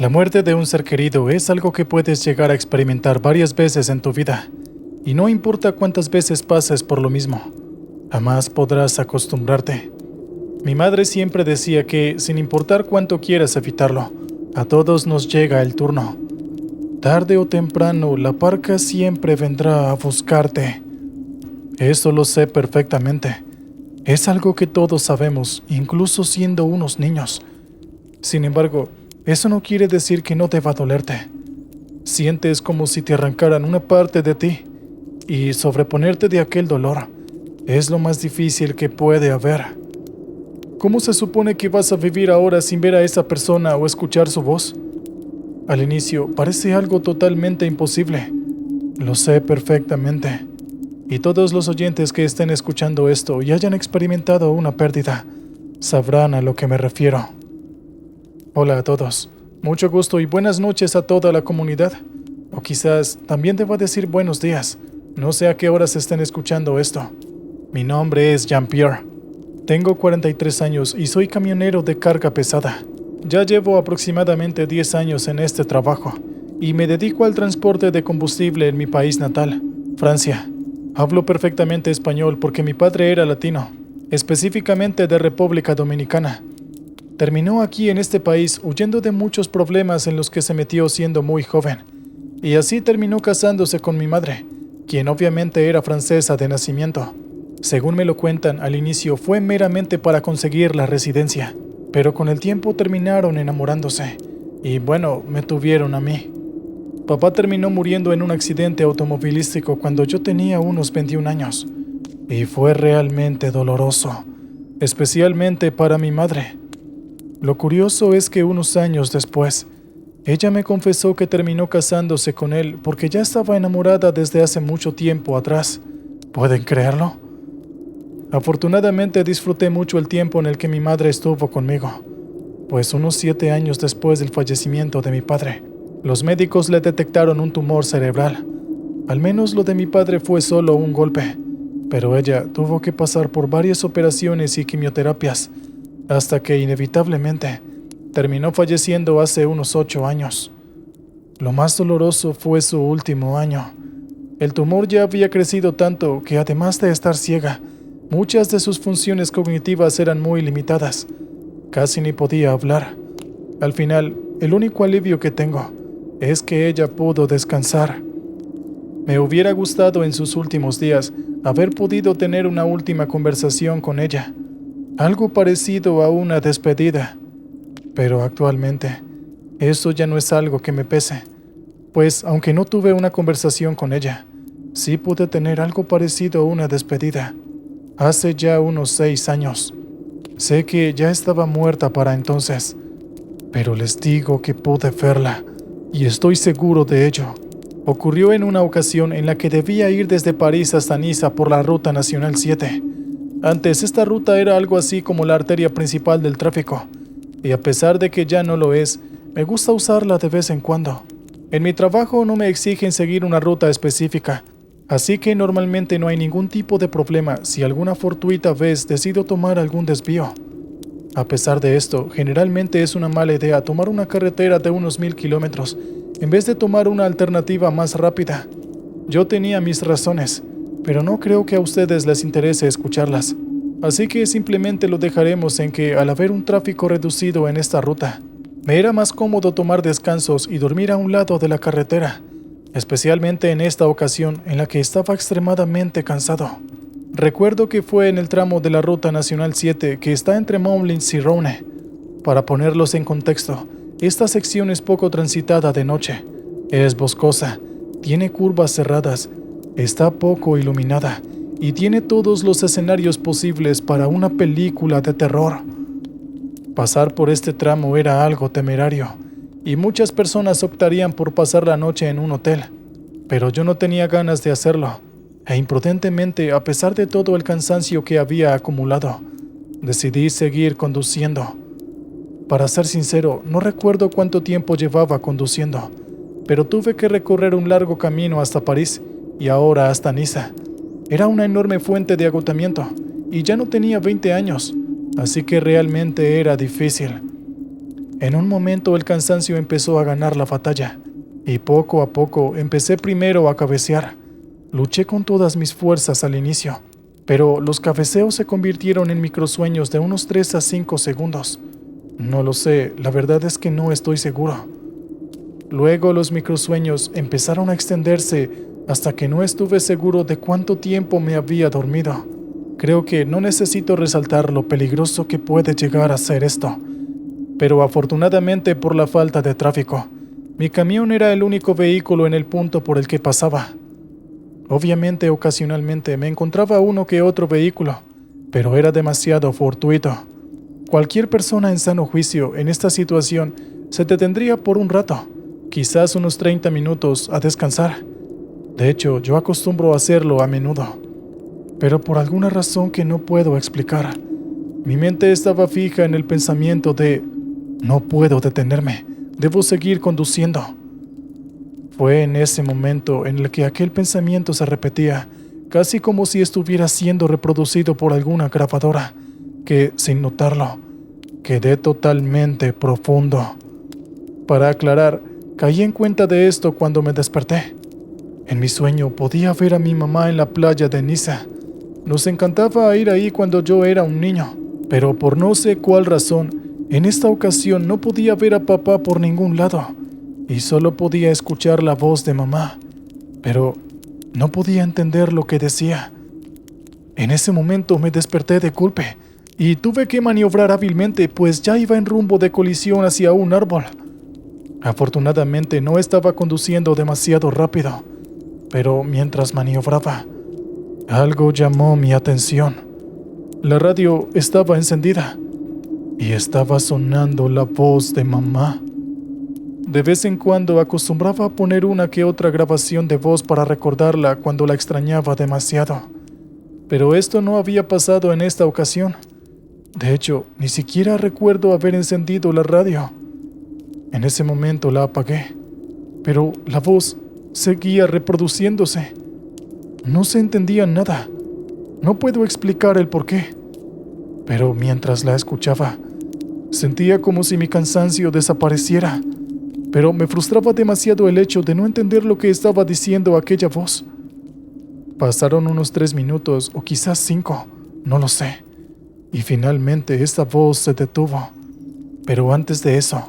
La muerte de un ser querido es algo que puedes llegar a experimentar varias veces en tu vida, y no importa cuántas veces pases por lo mismo, jamás podrás acostumbrarte. Mi madre siempre decía que, sin importar cuánto quieras evitarlo, a todos nos llega el turno. Tarde o temprano, la parca siempre vendrá a buscarte. Eso lo sé perfectamente. Es algo que todos sabemos, incluso siendo unos niños. Sin embargo, eso no quiere decir que no deba dolerte. Sientes como si te arrancaran una parte de ti, y sobreponerte de aquel dolor es lo más difícil que puede haber. ¿Cómo se supone que vas a vivir ahora sin ver a esa persona o escuchar su voz? Al inicio parece algo totalmente imposible. Lo sé perfectamente. Y todos los oyentes que estén escuchando esto y hayan experimentado una pérdida, sabrán a lo que me refiero. Hola a todos. Mucho gusto y buenas noches a toda la comunidad. O quizás también deba decir buenos días. No sé a qué horas estén escuchando esto. Mi nombre es Jean-Pierre. Tengo 43 años y soy camionero de carga pesada. Ya llevo aproximadamente 10 años en este trabajo y me dedico al transporte de combustible en mi país natal, Francia. Hablo perfectamente español porque mi padre era latino, específicamente de República Dominicana. Terminó aquí en este país huyendo de muchos problemas en los que se metió siendo muy joven, y así terminó casándose con mi madre, quien obviamente era francesa de nacimiento. Según me lo cuentan, al inicio fue meramente para conseguir la residencia, pero con el tiempo terminaron enamorándose, y bueno, me tuvieron a mí. Papá terminó muriendo en un accidente automovilístico cuando yo tenía unos 21 años, y fue realmente doloroso, especialmente para mi madre. Lo curioso es que unos años después, ella me confesó que terminó casándose con él porque ya estaba enamorada desde hace mucho tiempo atrás. ¿Pueden creerlo? Afortunadamente disfruté mucho el tiempo en el que mi madre estuvo conmigo, pues unos 7 años después del fallecimiento de mi padre, los médicos le detectaron un tumor cerebral. Al menos lo de mi padre fue solo un golpe, pero ella tuvo que pasar por varias operaciones y quimioterapias, hasta que inevitablemente terminó falleciendo hace unos 8 años. Lo más doloroso fue su último año. El tumor ya había crecido tanto que, además de estar ciega, muchas de sus funciones cognitivas eran muy limitadas. Casi ni podía hablar. Al final, el único alivio que tengo es que ella pudo descansar. Me hubiera gustado en sus últimos días haber podido tener una última conversación con ella, algo parecido a una despedida. Pero actualmente, eso ya no es algo que me pese, pues aunque no tuve una conversación con ella, sí pude tener algo parecido a una despedida. Hace ya unos 6 años. Sé que ya estaba muerta para entonces, pero les digo que pude verla, y estoy seguro de ello. Ocurrió en una ocasión en la que debía ir desde París hasta Niza por la Ruta Nacional 7. Antes, esta ruta era algo así como la arteria principal del tráfico, y a pesar de que ya no lo es, me gusta usarla de vez en cuando. En mi trabajo no me exigen seguir una ruta específica, así que normalmente no hay ningún tipo de problema si alguna fortuita vez decido tomar algún desvío. A pesar de esto, generalmente es una mala idea tomar una carretera de unos 1000 kilómetros en vez de tomar una alternativa más rápida. Yo tenía mis razones, pero no creo que a ustedes les interese escucharlas. Así que simplemente lo dejaremos en que, al haber un tráfico reducido en esta ruta, me era más cómodo tomar descansos y dormir a un lado de la carretera, especialmente en esta ocasión en la que estaba extremadamente cansado. Recuerdo que fue en el tramo de la Ruta Nacional 7 que está entre Moulins y Rhône. Para ponerlos en contexto, esta sección es poco transitada de noche, es boscosa, tiene curvas cerradas, está poco iluminada y tiene todos los escenarios posibles para una película de terror. Pasar por este tramo era algo temerario, y muchas personas optarían por pasar la noche en un hotel, pero yo no tenía ganas de hacerlo, e imprudentemente, a pesar de todo el cansancio que había acumulado, decidí seguir conduciendo. Para ser sincero, no recuerdo cuánto tiempo llevaba conduciendo, pero tuve que recorrer un largo camino hasta París y ahora hasta Niza. Era una enorme fuente de agotamiento, y ya no tenía 20 años, así que realmente era difícil. En un momento el cansancio empezó a ganar la batalla, y poco a poco empecé primero a cabecear. Luché con todas mis fuerzas al inicio, pero los cabeceos se convirtieron en microsueños de unos 3 a 5 segundos. No lo sé, la verdad es que no estoy seguro. Luego los microsueños empezaron a extenderse hasta que no estuve seguro de cuánto tiempo me había dormido. Creo que no necesito resaltar lo peligroso que puede llegar a ser esto, pero afortunadamente por la falta de tráfico, mi camión era el único vehículo en el punto por el que pasaba. Obviamente, ocasionalmente me encontraba uno que otro vehículo, pero era demasiado fortuito. Cualquier persona en sano juicio en esta situación se detendría por un rato, quizás unos 30 minutos, a descansar. De hecho, yo acostumbro a hacerlo a menudo, pero por alguna razón que no puedo explicar, mi mente estaba fija en el pensamiento de no puedo detenerme, debo seguir conduciendo. Fue en ese momento en el que aquel pensamiento se repetía, casi como si estuviera siendo reproducido por alguna grabadora, que, sin notarlo, quedé totalmente profundo. Para aclarar, caí en cuenta de esto cuando me desperté. En mi sueño podía ver a mi mamá en la playa de Niza. Nos encantaba ir ahí cuando yo era un niño, pero por no sé cuál razón, en esta ocasión no podía ver a papá por ningún lado y solo podía escuchar la voz de mamá, pero no podía entender lo que decía. En ese momento me desperté de golpe y tuve que maniobrar hábilmente, pues ya iba en rumbo de colisión hacia un árbol. Afortunadamente no estaba conduciendo demasiado rápido, pero mientras maniobraba, algo llamó mi atención. La radio estaba encendida y estaba sonando la voz de mamá. De vez en cuando acostumbraba a poner una que otra grabación de voz para recordarla cuando la extrañaba demasiado, pero esto no había pasado en esta ocasión. De hecho, ni siquiera recuerdo haber encendido la radio. En ese momento la apagué, pero la voz seguía reproduciéndose. No se entendía nada. No puedo explicar el porqué, pero mientras la escuchaba, sentía como si mi cansancio desapareciera, pero me frustraba demasiado el hecho de no entender lo que estaba diciendo aquella voz. Pasaron unos 3 minutos o quizás 5, no lo sé, y finalmente esta voz se detuvo. Pero antes de eso,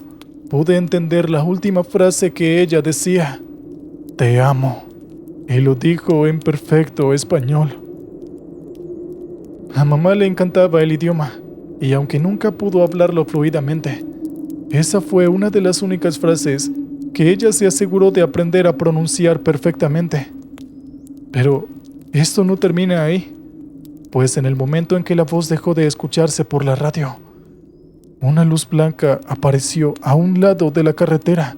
pude entender la última frase que ella decía: "Te amo", y lo dijo en perfecto español. A mamá le encantaba el idioma, y aunque nunca pudo hablarlo fluidamente, esa fue una de las únicas frases que ella se aseguró de aprender a pronunciar perfectamente. Pero esto no termina ahí, pues en el momento en que la voz dejó de escucharse por la radio, una luz blanca apareció a un lado de la carretera.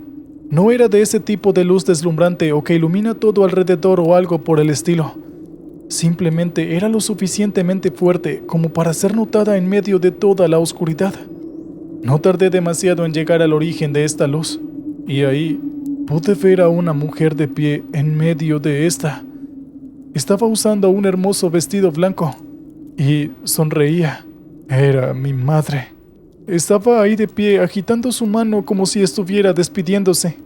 No era de ese tipo de luz deslumbrante o que ilumina todo alrededor o algo por el estilo. Simplemente era lo suficientemente fuerte como para ser notada en medio de toda la oscuridad. No tardé demasiado en llegar al origen de esta luz, y ahí pude ver a una mujer de pie en medio de esta. Estaba usando un hermoso vestido blanco y sonreía. Era mi madre. Estaba ahí de pie agitando su mano como si estuviera despidiéndose.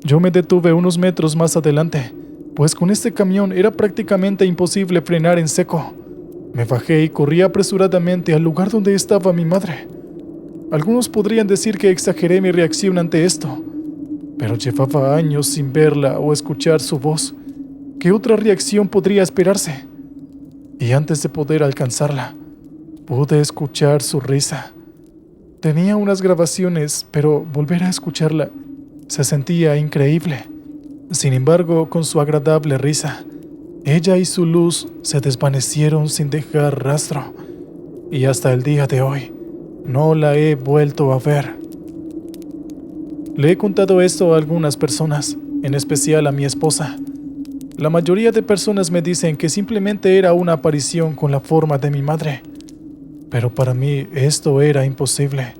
Yo me detuve unos metros más adelante, pues con este camión era prácticamente imposible frenar en seco. Me bajé y corrí apresuradamente al lugar donde estaba mi madre. Algunos podrían decir que exageré mi reacción ante esto, pero llevaba años sin verla o escuchar su voz. ¿Qué otra reacción podría esperarse? Y antes de poder alcanzarla, pude escuchar su risa. Tenía unas grabaciones, pero volver a escucharla se sentía increíble. Sin embargo, con su agradable risa, ella y su luz se desvanecieron sin dejar rastro, y hasta el día de hoy no la he vuelto a ver. Le he contado esto a algunas personas, en especial a mi esposa. La mayoría de personas me dicen que simplemente era una aparición con la forma de mi madre, pero para mí esto era imposible.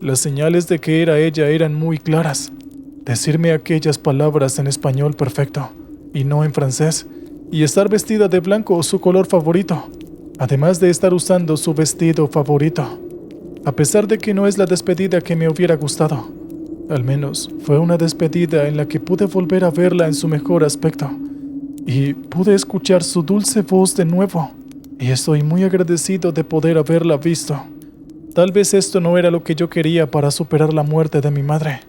Las señales de que era ella eran muy claras. Decirme aquellas palabras en español perfecto, y no en francés, y estar vestida de blanco, su color favorito, además de estar usando su vestido favorito. a pesar de que no es la despedida que me hubiera gustado. Al menos fue una despedida en la que pude volver a verla en su mejor aspecto y pude escuchar su dulce voz de nuevo, y estoy muy agradecido de poder haberla visto. Tal vez esto no era lo que yo quería para superar la muerte de mi madre,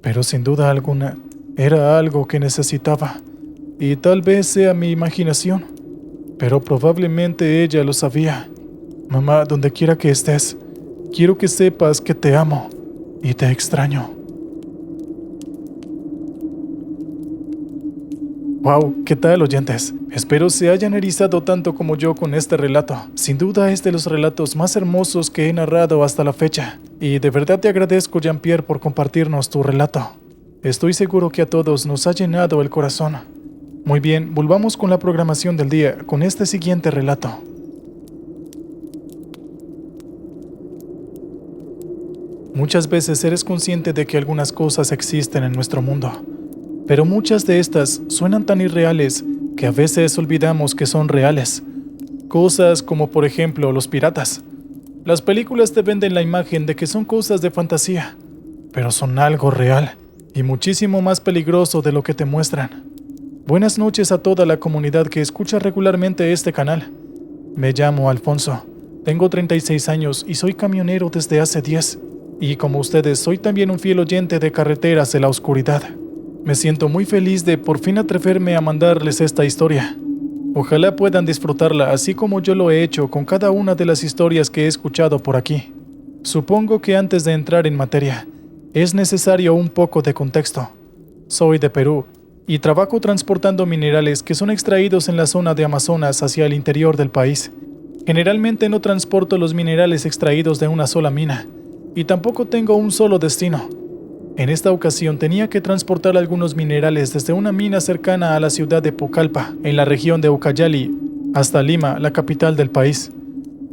pero sin duda alguna era algo que necesitaba, y tal vez sea mi imaginación, pero probablemente ella lo sabía. Mamá, donde quiera que estés, quiero que sepas que te amo y te extraño. Wow, ¿qué tal, oyentes? Espero se hayan erizado tanto como yo con este relato. Sin duda es de los relatos más hermosos que he narrado hasta la fecha. Y de verdad te agradezco, Jean-Pierre, por compartirnos tu relato. Estoy seguro que a todos nos ha llenado el corazón. Muy bien, volvamos con la programación del día, con este siguiente relato. Muchas veces eres consciente de que algunas cosas existen en nuestro mundo, pero muchas de estas suenan tan irreales que a veces olvidamos que son reales. Cosas como, por ejemplo, los piratas. Las películas te venden la imagen de que son cosas de fantasía, pero son algo real y muchísimo más peligroso de lo que te muestran. Buenas noches a toda la comunidad que escucha regularmente este canal. Me llamo Alfonso, tengo 36 años y soy camionero desde hace 10. Y como ustedes, soy también un fiel oyente de Carreteras de la Oscuridad. Me siento muy feliz de por fin atreverme a mandarles esta historia. Ojalá puedan disfrutarla así como yo lo he hecho con cada una de las historias que he escuchado por aquí. Supongo que antes de entrar en materia, es necesario un poco de contexto. Soy de Perú y trabajo transportando minerales que son extraídos en la zona de Amazonas hacia el interior del país. Generalmente no transporto los minerales extraídos de una sola mina, y tampoco tengo un solo destino. En esta ocasión tenía que transportar algunos minerales desde una mina cercana a la ciudad de Pucallpa, en la región de Ucayali, hasta Lima, la capital del país.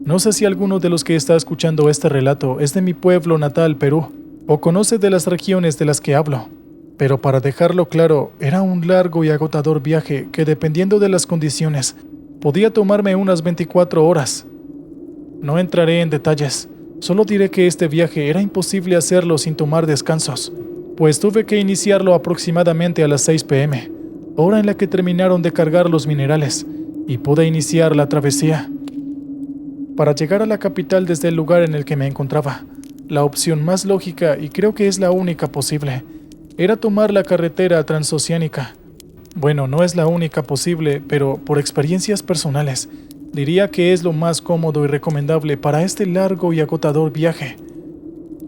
No sé si alguno de los que está escuchando este relato es de mi pueblo natal, Perú, o conoce de las regiones de las que hablo, pero para dejarlo claro, era un largo y agotador viaje que, dependiendo de las condiciones, podía tomarme unas 24 horas. No entraré en detalles. Solo diré que este viaje era imposible hacerlo sin tomar descansos, pues tuve que iniciarlo aproximadamente a las 6 p.m., hora en la que terminaron de cargar los minerales, y pude iniciar la travesía. Para llegar a la capital desde el lugar en el que me encontraba, la opción más lógica, y creo que es la única posible, era tomar la carretera transoceánica. Bueno, no es la única posible, pero por experiencias personales, diría que es lo más cómodo y recomendable para este largo y agotador viaje.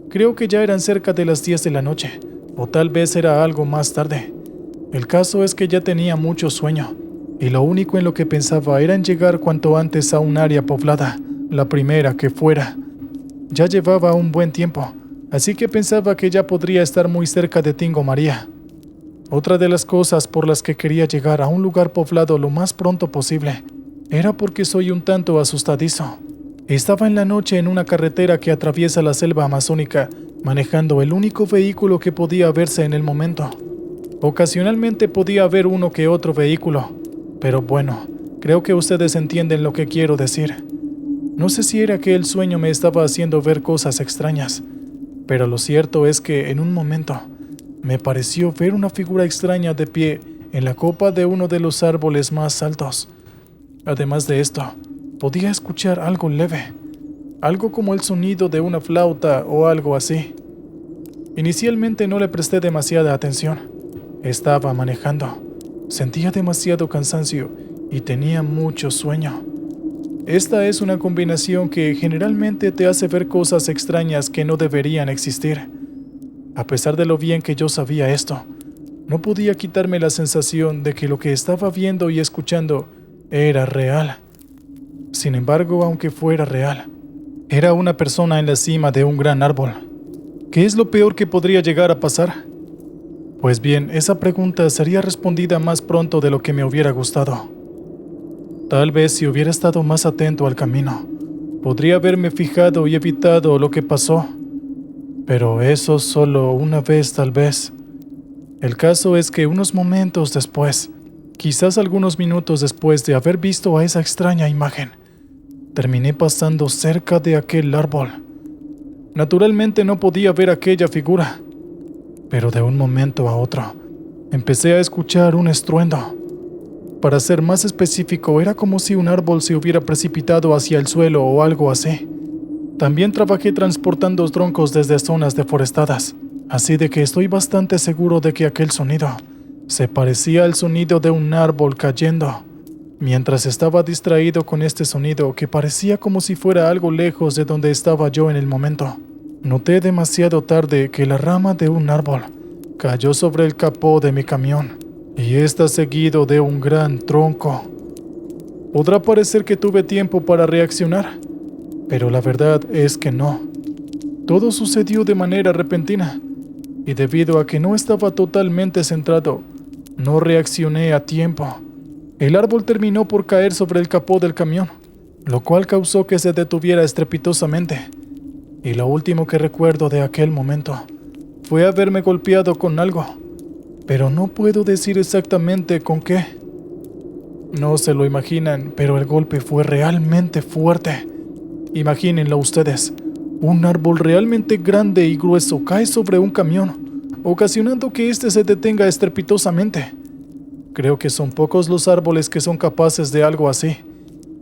Creo que ya eran cerca de las 10 de la noche, o tal vez era algo más tarde. El caso es que ya tenía mucho sueño, y lo único en lo que pensaba era en llegar cuanto antes a un área poblada, la primera que fuera. Ya llevaba un buen tiempo, así que pensaba que ya podría estar muy cerca de Tingo María. Otra de las cosas por las que quería llegar a un lugar poblado lo más pronto posible era porque soy un tanto asustadizo. Estaba en la noche en una carretera que atraviesa la selva amazónica, manejando el único vehículo que podía verse en el momento. Ocasionalmente podía haber uno que otro vehículo, pero bueno, creo que ustedes entienden lo que quiero decir. No sé si era que el sueño me estaba haciendo ver cosas extrañas, pero lo cierto es que en un momento me pareció ver una figura extraña de pie en la copa de uno de los árboles más altos. Además de esto, podía escuchar algo leve, algo como el sonido de una flauta o algo así. Inicialmente no le presté demasiada atención. Estaba manejando, sentía demasiado cansancio y tenía mucho sueño. Esta es una combinación que generalmente te hace ver cosas extrañas que no deberían existir. A pesar de lo bien que yo sabía esto, no podía quitarme la sensación de que lo que estaba viendo y escuchando era real. Sin embargo, aunque fuera real, era una persona en la cima de un gran árbol. ¿Qué es lo peor que podría llegar a pasar? Pues bien, esa pregunta sería respondida más pronto de lo que me hubiera gustado. Tal vez si hubiera estado más atento al camino, podría haberme fijado y evitado lo que pasó. Pero eso solo una vez tal vez. El caso es que unos momentos después, quizás algunos minutos después de haber visto a esa extraña imagen, terminé pasando cerca de aquel árbol. Naturalmente no podía ver aquella figura, pero de un momento a otro empecé a escuchar un estruendo. Para ser más específico, era como si un árbol se hubiera precipitado hacia el suelo o algo así. También trabajé transportando troncos desde zonas deforestadas, así de que estoy bastante seguro de que aquel sonido se parecía al sonido de un árbol cayendo. Mientras estaba distraído con este sonido que parecía como si fuera algo lejos de donde estaba yo en el momento, noté demasiado tarde que la rama de un árbol cayó sobre el capó de mi camión, y está seguido de un gran tronco. Podrá parecer que tuve tiempo para reaccionar, pero la verdad es que no. Todo sucedió de manera repentina, y debido a que no estaba totalmente centrado, no reaccioné a tiempo. El árbol terminó por caer sobre el capó del camión, lo cual causó que se detuviera estrepitosamente. Y lo último que recuerdo de aquel momento fue haberme golpeado con algo, pero no puedo decir exactamente con qué. No se lo imaginan, pero el golpe fue realmente fuerte. Imagínenlo ustedes, un árbol realmente grande y grueso cae sobre un camión, ocasionando que éste se detenga estrepitosamente. Creo que son pocos los árboles que son capaces de algo así,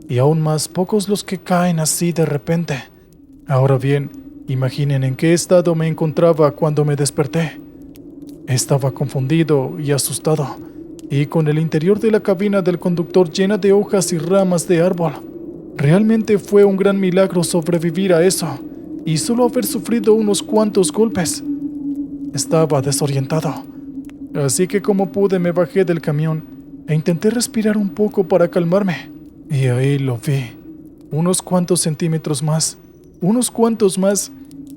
y aún más pocos los que caen así de repente. Ahora bien, imaginen en qué estado me encontraba cuando me desperté. Estaba confundido y asustado, y con el interior de la cabina del conductor llena de hojas y ramas de árbol. Realmente fue un gran milagro sobrevivir a eso, y solo haber sufrido unos cuantos golpes. Estaba desorientado, así que como pude me bajé del camión e intenté respirar un poco para calmarme. Y ahí lo vi, unos cuantos centímetros más,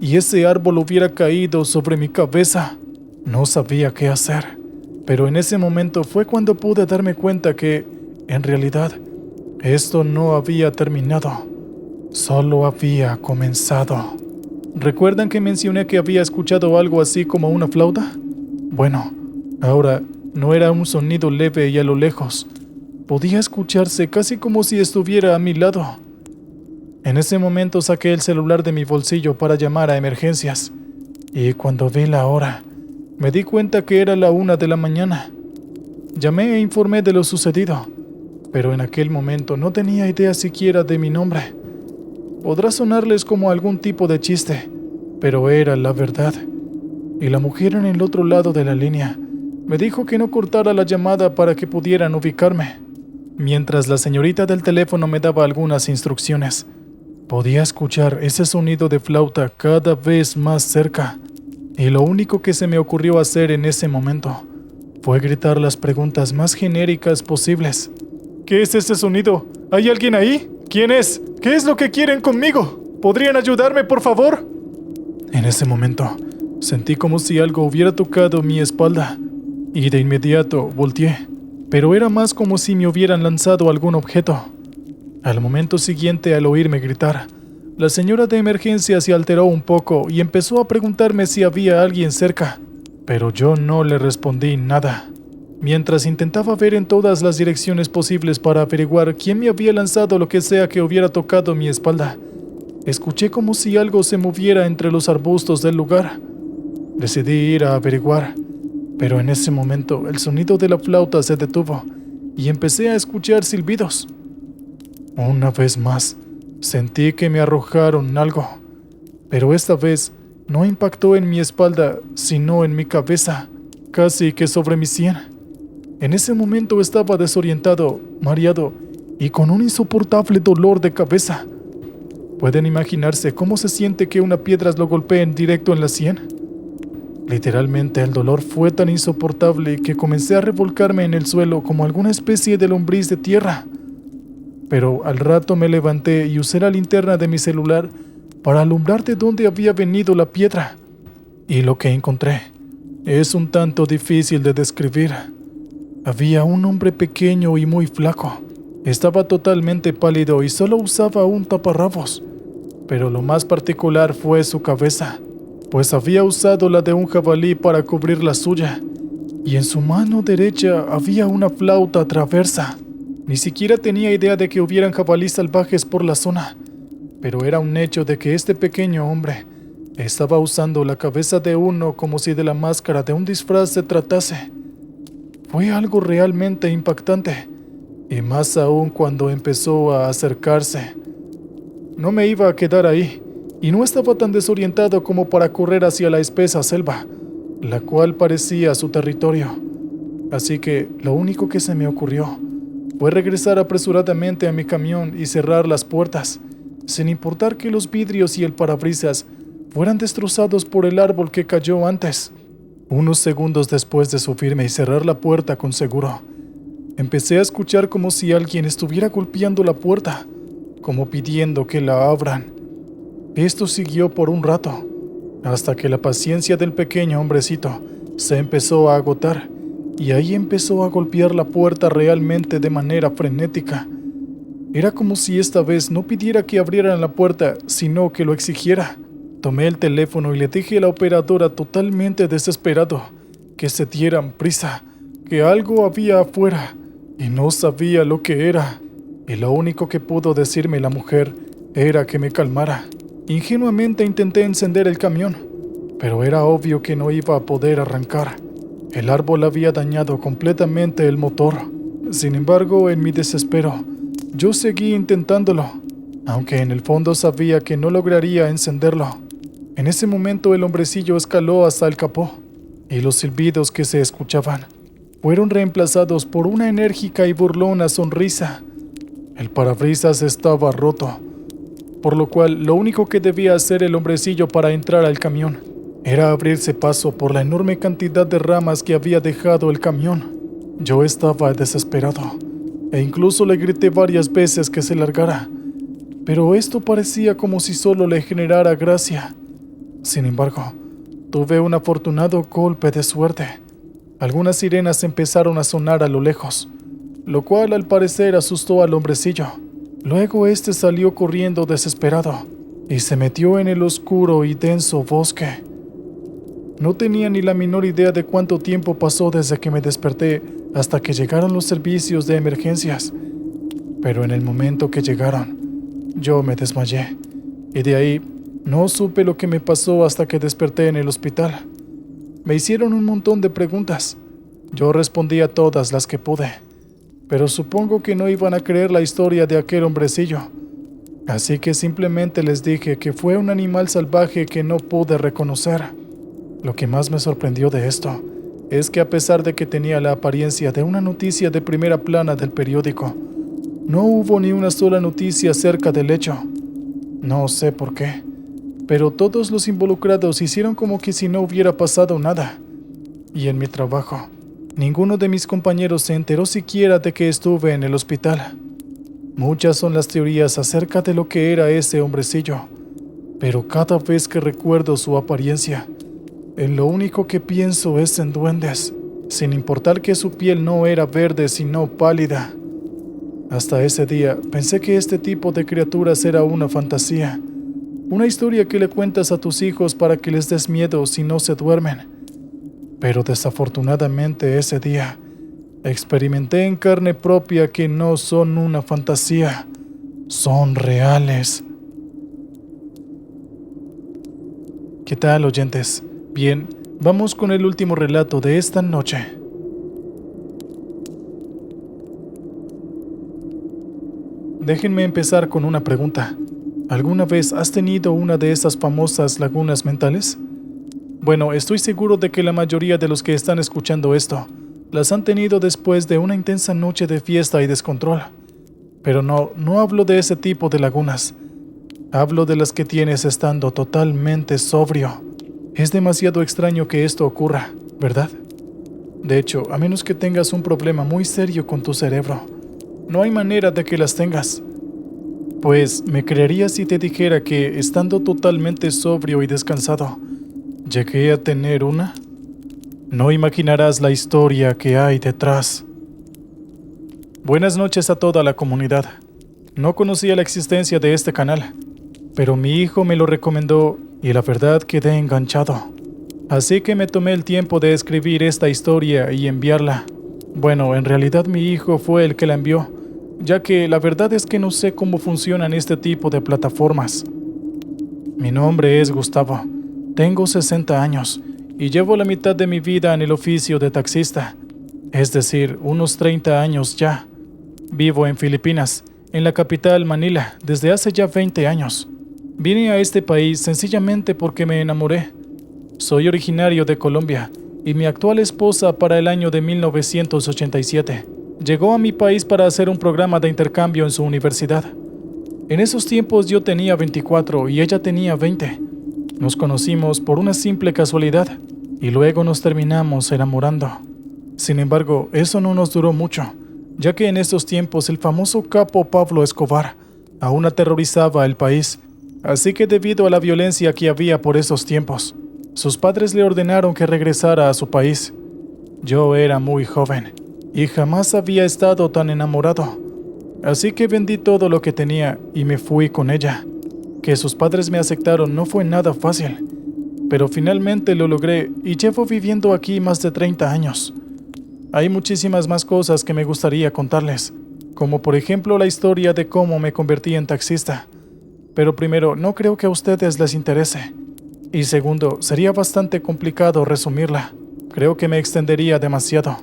y ese árbol hubiera caído sobre mi cabeza. No sabía qué hacer, pero en ese momento fue cuando pude darme cuenta que, en realidad, esto no había terminado, solo había comenzado. ¿Recuerdan que mencioné que había escuchado algo así como una flauta? Bueno, ahora no era un sonido leve y a lo lejos. Podía escucharse casi como si estuviera a mi lado. En ese momento saqué el celular de mi bolsillo para llamar a emergencias, y cuando vi la hora, me di cuenta que era la 1 de la mañana. Llamé e informé de lo sucedido, pero en aquel momento no tenía idea siquiera de mi nombre. Podrá sonarles como algún tipo de chiste, pero era la verdad. Y la mujer en el otro lado de la línea me dijo que no cortara la llamada para que pudieran ubicarme. Mientras la señorita del teléfono me daba algunas instrucciones, podía escuchar ese sonido de flauta cada vez más cerca, y lo único que se me ocurrió hacer en ese momento fue gritar las preguntas más genéricas posibles. ¿Qué es ese sonido? ¿Hay alguien ahí? ¿Quién es? ¿Qué es lo que quieren conmigo? ¿Podrían ayudarme, por favor? En ese momento, sentí como si algo hubiera tocado mi espalda, y de inmediato volteé, pero era más como si me hubieran lanzado algún objeto. Al momento siguiente, al oírme gritar, la señora de emergencia se alteró un poco y empezó a preguntarme si había alguien cerca, pero yo no le respondí nada. Mientras intentaba ver en todas las direcciones posibles para averiguar quién me había lanzado lo que sea que hubiera tocado mi espalda, escuché como si algo se moviera entre los arbustos del lugar. Decidí ir a averiguar, pero en ese momento el sonido de la flauta se detuvo y empecé a escuchar silbidos. Una vez más, sentí que me arrojaron algo, pero esta vez no impactó en mi espalda, sino en mi cabeza, casi que sobre mi sien. En ese momento estaba desorientado, mareado y con un insoportable dolor de cabeza. ¿Pueden imaginarse cómo se siente que una piedra lo golpee directo en la sien? Literalmente el dolor fue tan insoportable que comencé a revolcarme en el suelo como alguna especie de lombriz de tierra. Pero al rato me levanté y usé la linterna de mi celular para alumbrar de dónde había venido la piedra. Y lo que encontré es un tanto difícil de describir. Había un hombre pequeño y muy flaco. Estaba totalmente pálido y solo usaba un taparrabos. Pero lo más particular fue su cabeza, pues había usado la de un jabalí para cubrir la suya, y en su mano derecha había una flauta traversa. Ni siquiera tenía idea de que hubieran jabalíes salvajes por la zona, pero era un hecho de que este pequeño hombre Estaba usando la cabeza de uno como si de la máscara de un disfraz se tratase. Fue algo realmente impactante, y más aún cuando empezó a acercarse. No me iba a quedar ahí, y no estaba tan desorientado como para correr hacia la espesa selva, la cual parecía su territorio. Así que lo único que se me ocurrió fue regresar apresuradamente a mi camión y cerrar las puertas, sin importar que los vidrios y el parabrisas fueran destrozados por el árbol que cayó antes. Unos segundos después de subirme y cerrar la puerta con seguro, empecé a escuchar como si alguien estuviera golpeando la puerta, como pidiendo que la abran. Esto siguió por un rato, hasta que la paciencia del pequeño hombrecito se empezó a agotar, y ahí empezó a golpear la puerta realmente de manera frenética. Era como si esta vez no pidiera que abrieran la puerta, sino que lo exigiera. Tomé el teléfono y le dije a la operadora totalmente desesperado que se dieran prisa, que algo había afuera y no sabía lo que era. Y lo único que pudo decirme la mujer era que me calmara. Ingenuamente intenté encender el camión, pero era obvio que no iba a poder arrancar. El árbol había dañado completamente el motor. Sin embargo, en mi desespero, yo seguí intentándolo, aunque en el fondo sabía que no lograría encenderlo. En ese momento el hombrecillo escaló hasta el capó, y los silbidos que se escuchaban fueron reemplazados por una enérgica y burlona sonrisa. El parabrisas estaba roto, por lo cual lo único que debía hacer el hombrecillo para entrar al camión era abrirse paso por la enorme cantidad de ramas que había dejado el camión. Yo estaba desesperado, e incluso le grité varias veces que se largara, pero esto parecía como si solo le generara gracia. Sin embargo, tuve un afortunado golpe de suerte. Algunas sirenas empezaron a sonar a lo lejos, lo cual al parecer asustó al hombrecillo. Luego este salió corriendo desesperado y se metió en el oscuro y denso bosque. No tenía ni la menor idea de cuánto tiempo pasó desde que me desperté hasta que llegaron los servicios de emergencias, pero en el momento que llegaron, yo me desmayé, y de ahí no supe lo que me pasó hasta que desperté en el hospital. Me hicieron un montón de preguntas. Yo respondí a todas las que pude, pero supongo que no iban a creer la historia de aquel hombrecillo. Así que simplemente les dije que fue un animal salvaje que no pude reconocer. Lo que más me sorprendió de esto es que a pesar de que tenía la apariencia de una noticia de primera plana del periódico, no hubo ni una sola noticia acerca del hecho. No sé por qué, pero todos los involucrados hicieron como que si no hubiera pasado nada. Y en mi trabajo, ninguno de mis compañeros se enteró siquiera de que estuve en el hospital. Muchas son las teorías acerca de lo que era ese hombrecillo, pero cada vez que recuerdo su apariencia, en lo único que pienso es en duendes, sin importar que su piel no era verde sino pálida. Hasta ese día pensé que este tipo de criaturas era una fantasía, una historia que le cuentas a tus hijos para que les des miedo si no se duermen. Pero desafortunadamente ese día experimenté en carne propia que no son una fantasía, son reales. ¿Qué tal, oyentes? Bien, vamos con el último relato de esta noche. Déjenme empezar con una pregunta. ¿Alguna vez has tenido una de esas famosas lagunas mentales? Bueno, estoy seguro de que la mayoría de los que están escuchando esto las han tenido después de una intensa noche de fiesta y descontrol. Pero no hablo de ese tipo de lagunas. Hablo de las que tienes estando totalmente sobrio. Es demasiado extraño que esto ocurra, ¿verdad? De hecho, a menos que tengas un problema muy serio con tu cerebro, no hay manera de que las tengas. Pues, ¿me creerías si te dijera que, estando totalmente sobrio y descansado, llegué a tener una? No imaginarás la historia que hay detrás. Buenas noches a toda la comunidad. No conocía la existencia de este canal, pero mi hijo me lo recomendó y la verdad quedé enganchado. Así que me tomé el tiempo de escribir esta historia y enviarla. Bueno, en realidad mi hijo fue el que la envió, ya que la verdad es que no sé cómo funcionan este tipo de plataformas. Mi nombre es Gustavo, Tengo 60 años y llevo la mitad de mi vida en el oficio de taxista, es decir, unos 30 años ya. Vivo en Filipinas, en la capital Manila, desde hace ya 20 años. Vine a este país sencillamente porque me enamoré. Soy originario de Colombia y mi actual esposa para el año de 1987 llegó a mi país para hacer un programa de intercambio en su universidad. En esos tiempos yo tenía 24 y ella tenía 20. Nos conocimos por una simple casualidad y luego nos terminamos enamorando. Sin embargo, eso no nos duró mucho, ya que en esos tiempos el famoso capo Pablo Escobar aún aterrorizaba el país, así que debido a la violencia que había por esos tiempos, sus padres le ordenaron que regresara a su país. Yo era muy joven y jamás había estado tan enamorado, así que vendí todo lo que tenía y me fui con ella. Que sus padres me aceptaron no fue nada fácil, pero finalmente lo logré y llevo viviendo aquí más de 30 años. Hay muchísimas más cosas que me gustaría contarles, como por ejemplo la historia de cómo me convertí en taxista. Pero primero, no creo que a ustedes les interese. Y segundo, sería bastante complicado resumirla. Creo que me extendería demasiado.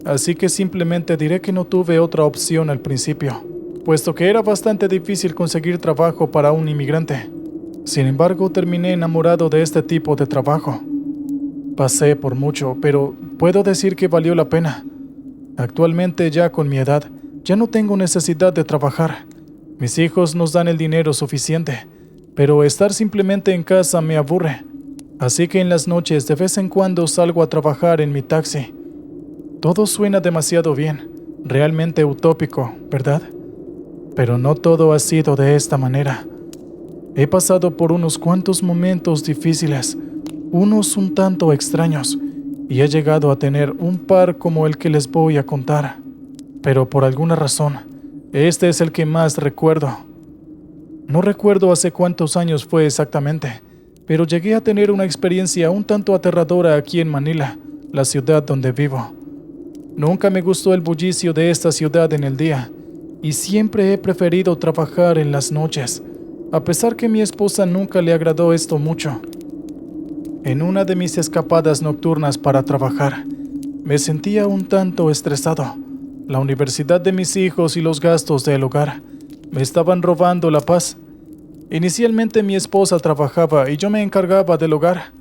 Así que simplemente diré que no tuve otra opción al principio, puesto que era bastante difícil conseguir trabajo para un inmigrante. Sin embargo, terminé enamorado de este tipo de trabajo. Pasé por mucho, pero puedo decir que valió la pena. Actualmente, ya con mi edad, ya no tengo necesidad de trabajar. Mis hijos nos dan el dinero suficiente, pero estar simplemente en casa me aburre. Así que en las noches de vez en cuando salgo a trabajar en mi taxi. Todo suena demasiado bien, realmente utópico, ¿verdad? Pero no todo ha sido de esta manera. He pasado por unos cuantos momentos difíciles, unos un tanto extraños, y he llegado a tener un par como el que les voy a contar. Pero por alguna razón, este es el que más recuerdo. No recuerdo hace cuántos años fue exactamente, pero llegué a tener una experiencia un tanto aterradora aquí en Manila, la ciudad donde vivo. Nunca me gustó el bullicio de esta ciudad en el día, y siempre he preferido trabajar en las noches, a pesar que mi esposa nunca le agradó esto mucho. En una de mis escapadas nocturnas para trabajar, me sentía un tanto estresado. La universidad de mis hijos y los gastos del hogar me estaban robando la paz. Inicialmente mi esposa trabajaba y yo me encargaba del hogar,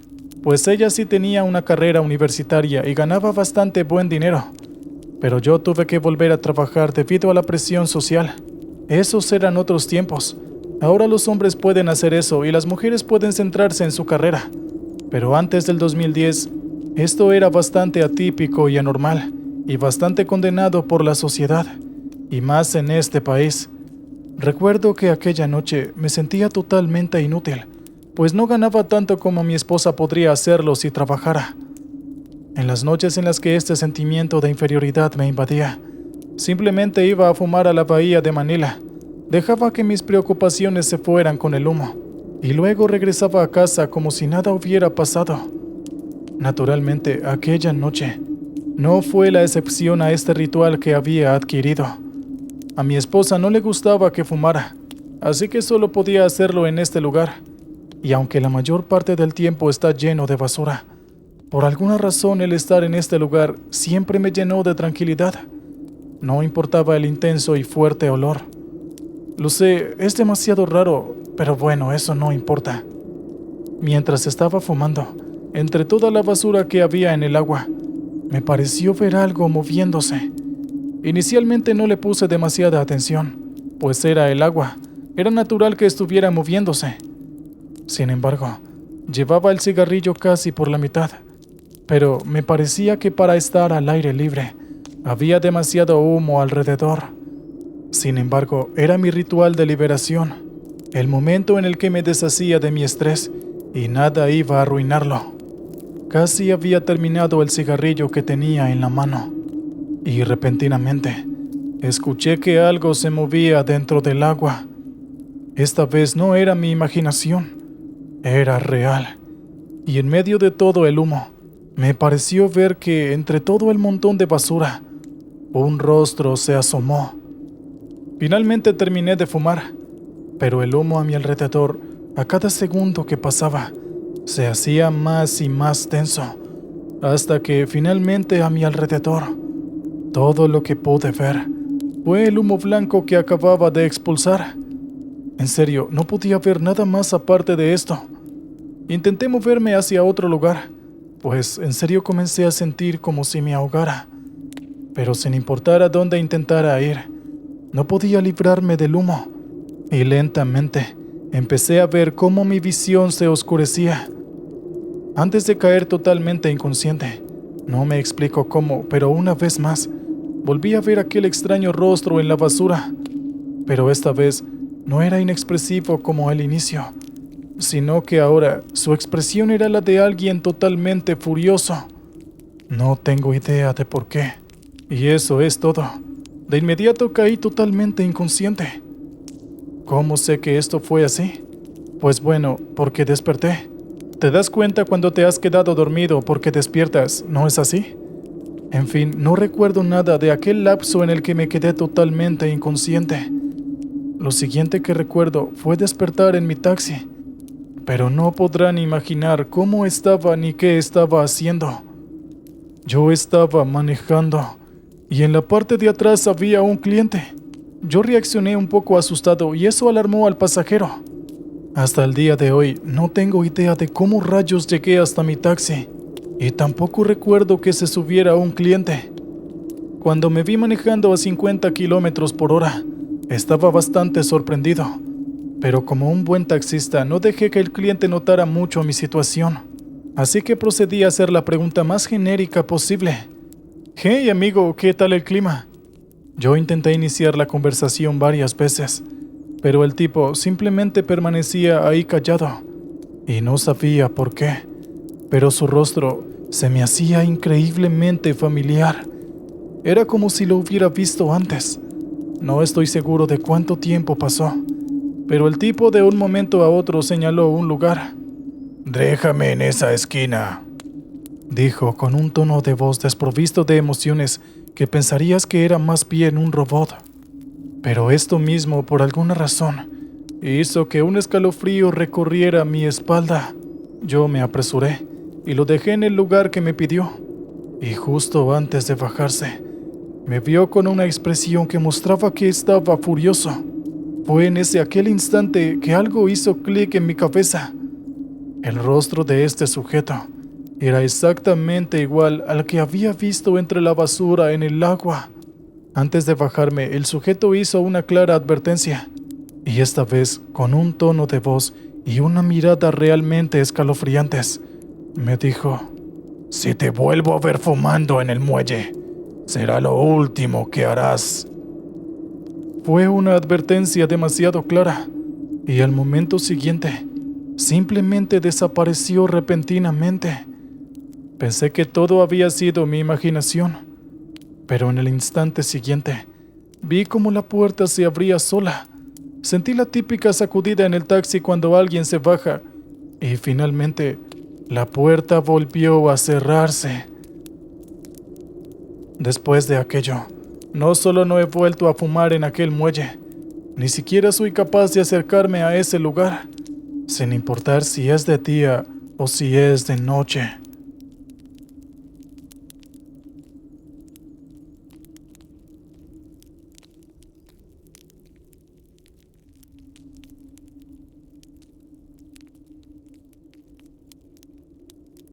pues ella sí tenía una carrera universitaria y ganaba bastante buen dinero. Pero yo tuve que volver a trabajar debido a la presión social. Esos eran otros tiempos. Ahora los hombres pueden hacer eso y las mujeres pueden centrarse en su carrera. Pero antes del 2010, esto era bastante atípico y anormal, y bastante condenado por la sociedad, y más en este país. Recuerdo que aquella noche me sentía totalmente inútil, pues no ganaba tanto como mi esposa podría hacerlo si trabajara. En las noches en las que este sentimiento de inferioridad me invadía, simplemente iba a fumar a la bahía de Manila, dejaba que mis preocupaciones se fueran con el humo, y luego regresaba a casa como si nada hubiera pasado. Naturalmente, aquella noche no fue la excepción a este ritual que había adquirido. A mi esposa no le gustaba que fumara, así que solo podía hacerlo en este lugar. Y aunque la mayor parte del tiempo está lleno de basura, por alguna razón el estar en este lugar siempre me llenó de tranquilidad. No importaba el intenso y fuerte olor. Lo sé, es demasiado raro, pero bueno, eso no importa. Mientras estaba fumando, entre toda la basura que había en el agua, me pareció ver algo moviéndose. Inicialmente no le puse demasiada atención, pues era el agua. Era natural que estuviera moviéndose. Sin embargo, llevaba el cigarrillo casi por la mitad, pero me parecía que para estar al aire libre, había demasiado humo alrededor. Sin embargo, era mi ritual de liberación, el momento en el que me deshacía de mi estrés y nada iba a arruinarlo. Casi había terminado el cigarrillo que tenía en la mano, y repentinamente escuché que algo se movía dentro del agua. Esta vez no era mi imaginación, era real, y en medio de todo el humo, me pareció ver que entre todo el montón de basura, un rostro se asomó. Finalmente terminé de fumar, pero el humo a mi alrededor, a cada segundo que pasaba, Se hacía más y más tenso, hasta que finalmente a mi alrededor, todo lo que pude ver fue el humo blanco que acababa de expulsar. En serio, no podía ver nada más aparte de esto. Intenté moverme hacia otro lugar, pues en serio comencé a sentir como si me ahogara. Pero sin importar a dónde intentara ir, no podía librarme del humo, y lentamente empecé a ver cómo mi visión se oscurecía. Antes de caer totalmente inconsciente, no me explico cómo, pero una vez más, volví a ver aquel extraño rostro en la basura. Pero esta vez no era inexpresivo como al inicio, sino que ahora su expresión era la de alguien totalmente furioso. No tengo idea de por qué, y eso es todo. De inmediato caí totalmente inconsciente. ¿Cómo sé que esto fue así? Pues bueno, porque desperté. Te das cuenta cuando te has quedado dormido porque despiertas, ¿no es así? En fin, no recuerdo nada de aquel lapso en el que me quedé totalmente inconsciente. Lo siguiente que recuerdo fue despertar en mi taxi, pero no podrán imaginar cómo estaba ni qué estaba haciendo. Yo estaba manejando y en la parte de atrás había un cliente. Yo reaccioné un poco asustado y eso alarmó al pasajero. Hasta el día de hoy no tengo idea de cómo rayos llegué hasta mi taxi y tampoco recuerdo que se subiera un cliente. Cuando me vi manejando a 50 kilómetros por hora, estaba bastante sorprendido, pero como un buen taxista no dejé que el cliente notara mucho mi situación, así que procedí a hacer la pregunta más genérica posible. «Hey amigo, ¿qué tal el clima?» Yo intenté iniciar la conversación varias veces, pero el tipo simplemente permanecía ahí callado, y no sabía por qué, pero su rostro se me hacía increíblemente familiar. Era como si lo hubiera visto antes. No estoy seguro de cuánto tiempo pasó, pero el tipo de un momento a otro señaló un lugar. «Déjame en esa esquina», dijo con un tono de voz desprovisto de emociones que pensarías que era más bien un robot. Pero esto mismo, por alguna razón, hizo que un escalofrío recorriera mi espalda. Yo me apresuré y lo dejé en el lugar que me pidió, y justo antes de bajarse, me vio con una expresión que mostraba que estaba furioso. Fue en aquel instante que algo hizo clic en mi cabeza. El rostro de este sujeto era exactamente igual al que había visto entre la basura en el agua. Antes de bajarme, el sujeto hizo una clara advertencia, y esta vez con un tono de voz y una mirada realmente escalofriantes. Me dijo: «Si te vuelvo a ver fumando en el muelle, será lo último que harás». Fue una advertencia demasiado clara, y al momento siguiente, simplemente desapareció repentinamente. Pensé que todo había sido mi imaginación, pero en el instante siguiente, vi como la puerta se abría sola. Sentí la típica sacudida en el taxi cuando alguien se baja, y finalmente, la puerta volvió a cerrarse. Después de aquello, no solo no he vuelto a fumar en aquel muelle, ni siquiera soy capaz de acercarme a ese lugar, sin importar si es de día o si es de noche.